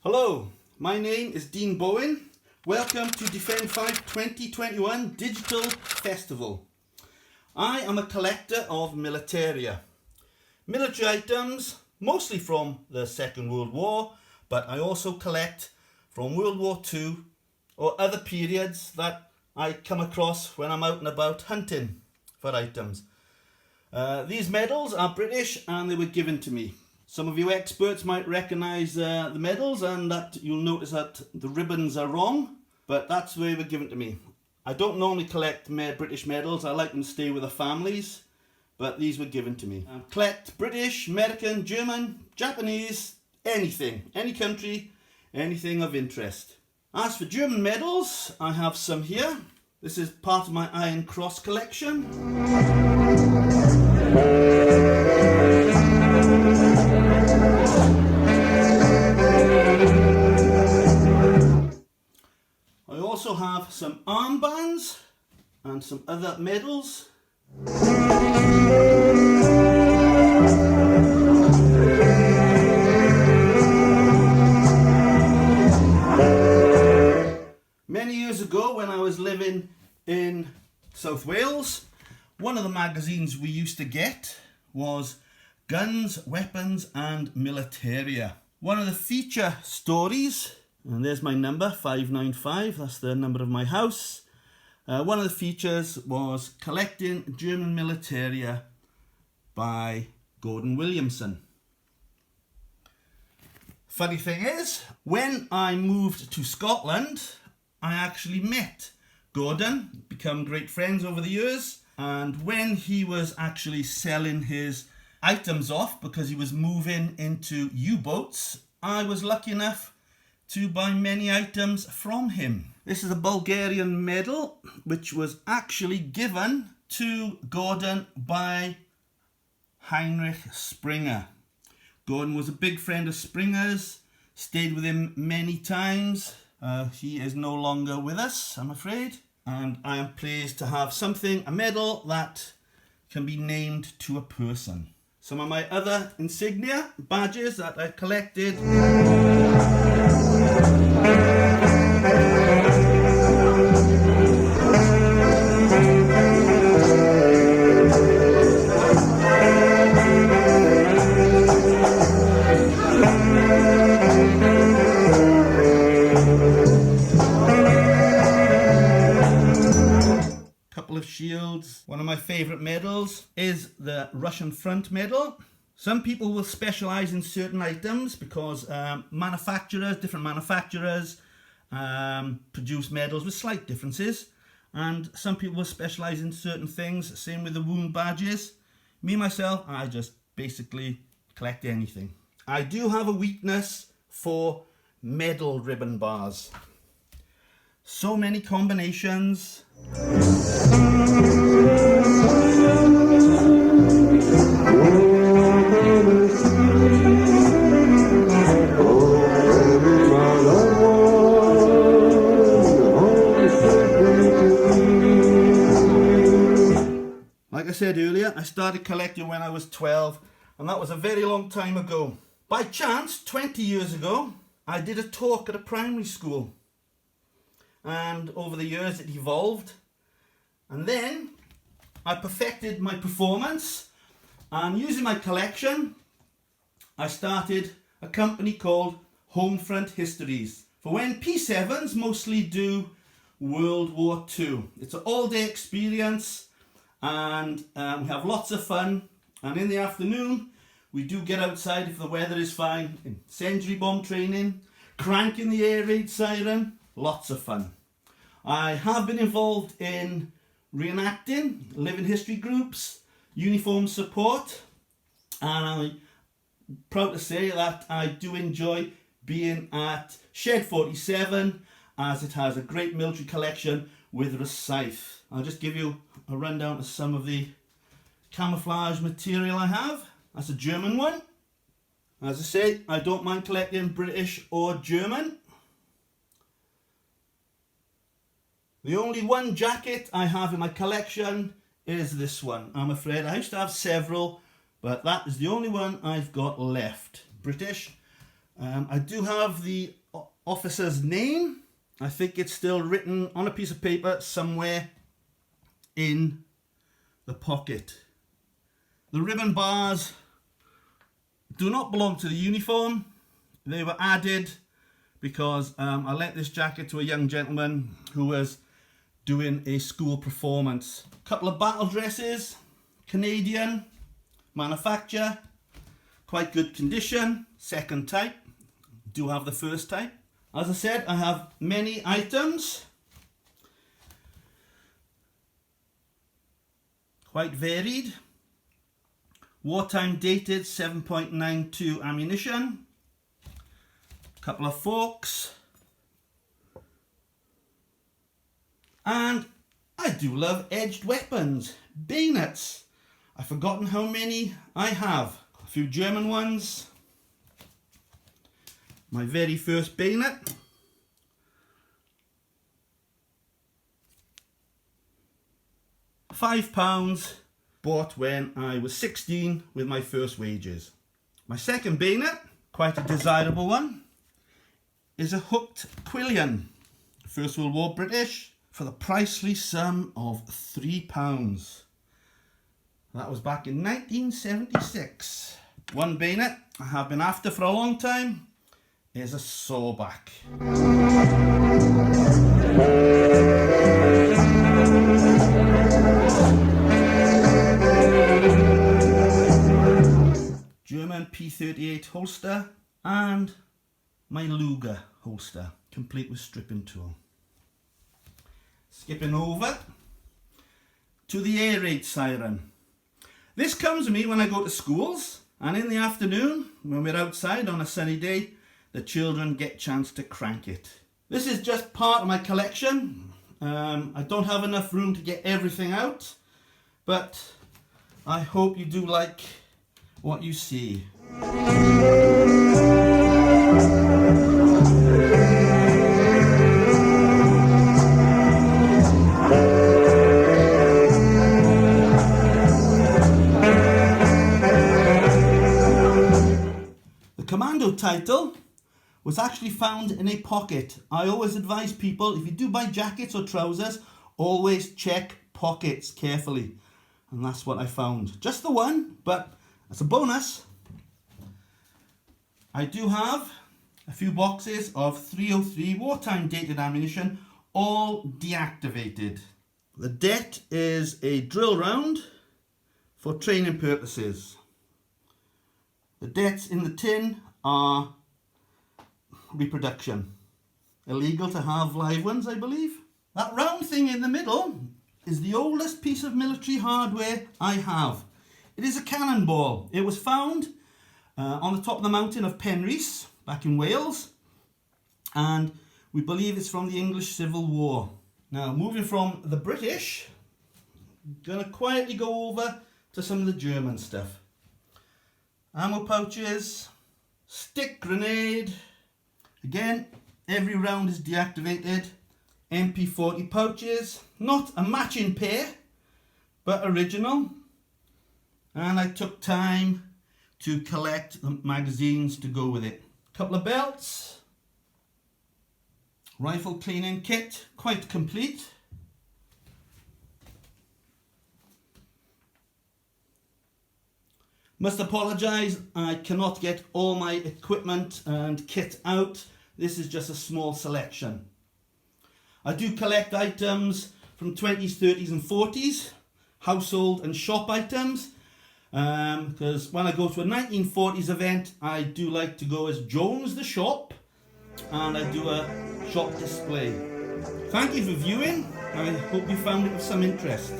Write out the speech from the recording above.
Hello, my name is Dean Bowen. Welcome to Defend Fife 2021 Digital Festival. I am a collector of militaria. Military items, mostly from the Second World War, but I also collect from World War II or other periods that I come across when I'm out and about hunting for items. These medals are British and they were given to me. Some of you experts might recognise the medals and that you'll notice that the ribbons are wrong, but that's the way they were given to me. I don't normally collect British medals, I like them to stay with the families, but these were given to me. I collect British, American, German, Japanese, anything, any country, anything of interest. As for German medals, I have some here. This is part of my Iron Cross collection. I also have some armbands and some other medals. Many years ago, when I was living in South Wales, one of the magazines we used to get was Guns, Weapons and Militaria. One of the feature stories, and there's my number, 595, that's the number of my house. One of the features was Collecting German Militaria by Gordon Williamson. Funny thing is, when I moved to Scotland, I actually met Gordon, become great friends over the years, and when he was actually selling his items off because he was moving into U-boats, I was lucky enough to buy many items from him. This is a Bulgarian medal which was actually given to Gordon by Heinrich Springer. Gordon was a big friend of Springer's, stayed with him many times. He is no longer with us, I'm afraid, and I am pleased to have something, a medal that can be named to a person. Some of my other insignia, badges that I collected. Of shields. One of my favourite medals is the Russian Front medal. Some people will specialise in certain items because different manufacturers produce medals with slight differences, and some people will specialise in certain things. Same with the wound badges. Me myself, I just basically collect anything. I do have a weakness for medal ribbon bars. So many combinations. Like I said earlier, I started collecting when I was 12, and that was a very long time ago. By chance, 20 years ago, I did a talk at a primary school. And over the years it evolved, and then I perfected my performance, and using my collection I started a company called Homefront Histories for when P7s mostly do World War II. It's an all-day experience, and we have lots of fun, and in the afternoon we do get outside if the weather is fine, incendiary bomb training, cranking the air raid siren. Lots of fun. I have been involved in reenacting, living history groups, uniform support, and I'm proud to say that I do enjoy being at Shed 47 as it has a great military collection with Fife. I'll just give you a rundown of some of the camouflage material I have. That's a German one. As I say, I don't mind collecting British or German. The only one jacket I have in my collection is this one. I'm afraid I used to have several, but that is the only one I've got left. British. I do have the officer's name. I think it's still written on a piece of paper somewhere in the pocket. The ribbon bars do not belong to the uniform. They were added because I lent this jacket to a young gentleman who was doing a school performance. A couple of battle dresses, Canadian manufacture, quite good condition, second type. Do have the first type. As I said, I have many items, quite varied. Wartime dated 7.92 ammunition, a couple of forks, and I do love edged weapons, bayonets. I've forgotten how many I have. A few German ones. My very first bayonet. £5, bought when I was 16 with my first wages. My second bayonet, quite a desirable one, is a hooked Quillian, First World War British, for the pricely sum of £3. That was back in 1976. One bayonet I have been after for a long time is a sawback. German P38 holster and my Luger holster, complete with stripping tool. Skipping over to the air raid siren. This comes to me when I go to schools, and in the afternoon when we're outside on a sunny day, the children get a chance to crank it. This is just part of my collection. I don't have enough room to get everything out, but I hope you do like what you see. The commando title was actually found in a pocket. I always advise people, if you do buy jackets or trousers, always check pockets carefully. And that's what I found. Just the one, but as a bonus, I do have a few boxes of 303 wartime dated ammunition, all deactivated. The det is a drill round for training purposes. The dets in the tin are reproduction. Illegal to have live ones, I believe. That round thing in the middle is the oldest piece of military hardware I have. It is a cannonball. It was found on the top of the mountain of Penrhys, back in Wales, and we believe it's from the English Civil War. Now, moving from the British, I'm going to quietly go over to some of the German stuff. Ammo pouches, stick grenade. Again, every round is deactivated. MP40 pouches, not a matching pair, but original. And I took time to collect the magazines to go with it. Couple of belts, rifle cleaning kit, quite complete. Must apologise, I cannot get all my equipment and kit out. This is just a small selection. I do collect items from 20s, 30s and 40s, household and shop items, because when I go to a 1940s event, I do like to go as Jones the shop, and I do a shop display. Thank you for viewing. I hope you found it of some interest.